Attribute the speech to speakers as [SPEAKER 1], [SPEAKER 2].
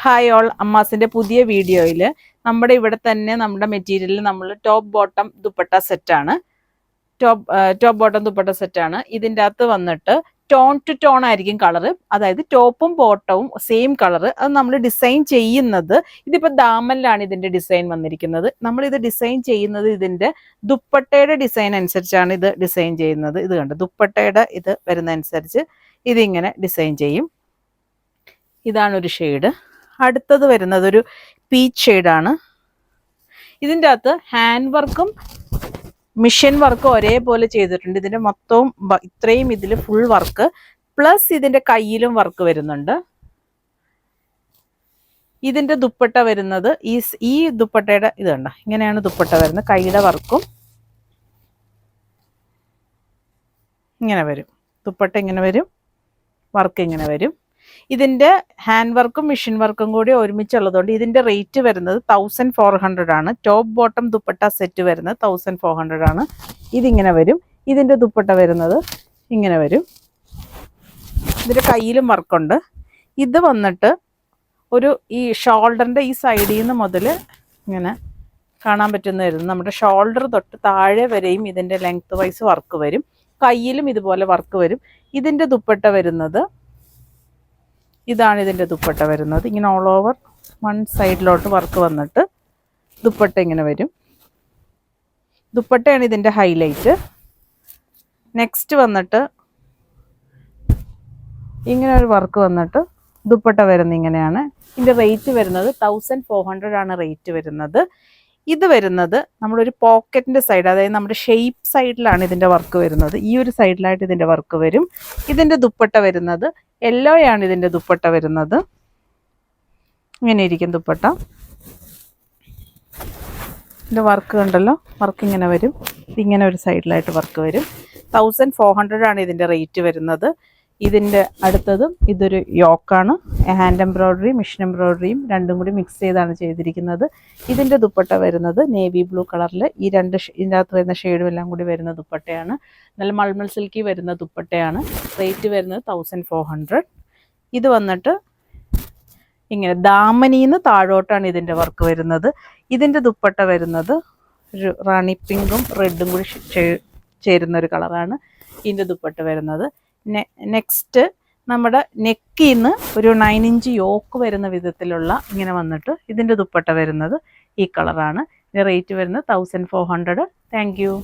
[SPEAKER 1] Hi all, അമ്മാസിന്റെ പുതിയ വീഡിയോയിൽ നമ്മുടെ ഇവിടെ തന്നെ നമ്മുടെ മെറ്റീരിയലിൽ നമ്മൾ ടോപ്പ് ബോട്ടം ദുപ്പട്ട സെറ്റാണ്. ടോപ്പ് ബോട്ടം ദുപ്പട്ട സെറ്റാണ്. ഇതിൻ്റെ അകത്ത് വന്നിട്ട് ടോൺ ടു ടോൺ ആയിരിക്കും കളറ്, അതായത് ടോപ്പും ബോട്ടവും സെയിം കളറ്. അത് നമ്മൾ ഡിസൈൻ ചെയ്യുന്നത് ഇതിപ്പോൾ ദാമനിലാണ് ഇതിൻ്റെ ഡിസൈൻ വന്നിരിക്കുന്നത്. നമ്മളിത് ഡിസൈൻ ചെയ്യുന്നത് ഇതിൻ്റെ ദുപ്പട്ടയുടെ ഡിസൈൻ അനുസരിച്ചാണ് ഇത് ഡിസൈൻ ചെയ്യുന്നത്. ഇത് കണ്ട് ദുപ്പട്ടയുടെ ഇത് വരുന്നതനുസരിച്ച് ഇതിങ്ങനെ ഡിസൈൻ ചെയ്യും. ഇതാണ് ഒരു ഷെയ്ഡ്. അടുത്തത് വരുന്നത് ഒരു പീച്ച് ഷെയ്ഡാണ്. ഇതിൻ്റെ അകത്ത് ഹാൻഡ് വർക്കും മിഷൻ വർക്കും ഒരേപോലെ ചെയ്തിട്ടുണ്ട്. ഇതിൻ്റെ മൊത്തവും ഇത്രയും ഇതിൽ ഫുൾ വർക്ക് പ്ലസ് ഇതിൻ്റെ കയ്യിലും വർക്ക് വരുന്നുണ്ട്. ഇതിൻ്റെ ദുപ്പട്ട വരുന്നത് ഈ ദുപ്പട്ടയുടെ ഇത് കണ്ട ഇങ്ങനെയാണ് ദുപ്പട്ട വരുന്നത്. കൈയുടെ വർക്കും ഇങ്ങനെ വരും, ദുപ്പട്ട ഇങ്ങനെ വരും, വർക്ക് ഇങ്ങനെ വരും. ഇതിൻ്റെ ഹാൻഡ് വർക്കും മിഷൻ വർക്കും കൂടി ഒരുമിച്ചുള്ളതുകൊണ്ട് ഇതിൻ്റെ റേറ്റ് വരുന്നത് 1400 ആണ്. ടോപ്പ് ബോട്ടം ദുപ്പട്ട സെറ്റ് വരുന്നത് 1400 ആണ്. ഇതിങ്ങനെ വരും. ഇതിൻ്റെ ദുപ്പട്ട വരുന്നത് ഇങ്ങനെ വരും. ഇതിൻ്റെ കയ്യിലും വർക്കുണ്ട്. ഇത് വന്നിട്ട് ഒരു ഈ ഷോൾഡറിൻ്റെ ഈ സൈഡിൽ നിന്ന് മുതൽ ഇങ്ങനെ കാണാൻ പറ്റുന്ന വരുന്നത് നമ്മുടെ ഷോൾഡർ തൊട്ട് താഴെ വരെയും ഇതിൻ്റെ ലെങ്ത് വൈസ് വർക്ക് വരും. കയ്യിലും ഇതുപോലെ വർക്ക് വരും. ഇതിൻ്റെ ദുപ്പട്ട വരുന്നത് ഇതാണ്. ഇതിൻ്റെ ദുപ്പട്ട വരുന്നത് ഇങ്ങനെ ഓൾ ഓവർ വൺ സൈഡിലോട്ട് വർക്ക് വന്നിട്ട് ദുപ്പട്ട ഇങ്ങനെ വരും. ദുപ്പട്ടയാണ് ഇതിൻ്റെ ഹൈലൈറ്റ്. നെക്സ്റ്റ് വന്നിട്ട് ഇങ്ങനെ ഒരു വർക്ക് വന്നിട്ട് ദുപ്പട്ട വരുന്നത് ഇങ്ങനെയാണ്. ഇതിൻ്റെ റേറ്റ് വരുന്നത് 1400 ആണ് റേറ്റ് വരുന്നത്. ഇത് വരുന്നത് നമ്മളൊരു പോക്കറ്റിൻ്റെ സൈഡ്, അതായത് നമ്മുടെ ഷെയ്പ്പ് സൈഡിലാണ് ഇതിൻ്റെ വർക്ക് വരുന്നത്. ഈ ഒരു സൈഡിലായിട്ട് ഇതിൻ്റെ വർക്ക് വരും. ഇതിൻ്റെ ദുപ്പട്ട വരുന്നത് യെല്ലോയാണ്. ഇതിൻ്റെ ദുപ്പട്ട വരുന്നത് ഇങ്ങനെ ഇരിക്കും ദുപ്പട്ട. ഇതിൻ്റെ വർക്ക് ഉണ്ടല്ലോ, വർക്ക് ഇങ്ങനെ വരും. ഇതിങ്ങനെ ഒരു സൈഡിലായിട്ട് വർക്ക് വരും. 1400 ആണ് ഇതിൻ്റെ റേറ്റ് വരുന്നത്. ഇതിൻ്റെ അടുത്തതും ഇതൊരു യോക്കാണ്. ഹാൻഡ് എംബ്രോയ്ഡറി മിഷൻ എംബ്രോയ്ഡറിയും രണ്ടും കൂടി മിക്സ് ചെയ്താണ് ചെയ്തിരിക്കുന്നത്. ഇതിൻ്റെ ദുപ്പട്ട വരുന്നത് നേവി ബ്ലൂ കളറിൽ ഈ ഇതിൻ്റെ അകത്ത് വരുന്ന ഷെയ്ഡും എല്ലാം കൂടി വരുന്ന ദുപ്പട്ടയാണ്. നല്ല മൾമൾ സിൽക്കി വരുന്ന ദുപ്പട്ടയാണ്. റേറ്റ് വരുന്നത് 1400. ഇത് വന്നിട്ട് ഇങ്ങനെ ദാമനിന്ന് താഴോട്ടാണ് ഇതിൻ്റെ വർക്ക് വരുന്നത്. ഇതിൻ്റെ ദുപ്പട്ട വരുന്നത് ഒരു റാണി പിങ്കും റെഡും കൂടി ചേരുന്ന ഒരു കളറാണ് ഇതിൻ്റെ ദുപ്പട്ട വരുന്നത്. നെക്സ്റ്റ് നമ്മുടെ നെക്കിൽ നിന്ന് ഒരു 9 ഇഞ്ച് യോക്ക് വരുന്ന വിധത്തിലുള്ള ഇങ്ങനെ വന്നിട്ട് ഇതിൻ്റെ ദുപ്പട്ട വരുന്നത് ഈ കളറാണ്. ഇതിൻ്റെ റേറ്റ് വരുന്നത് 1400. Thank you.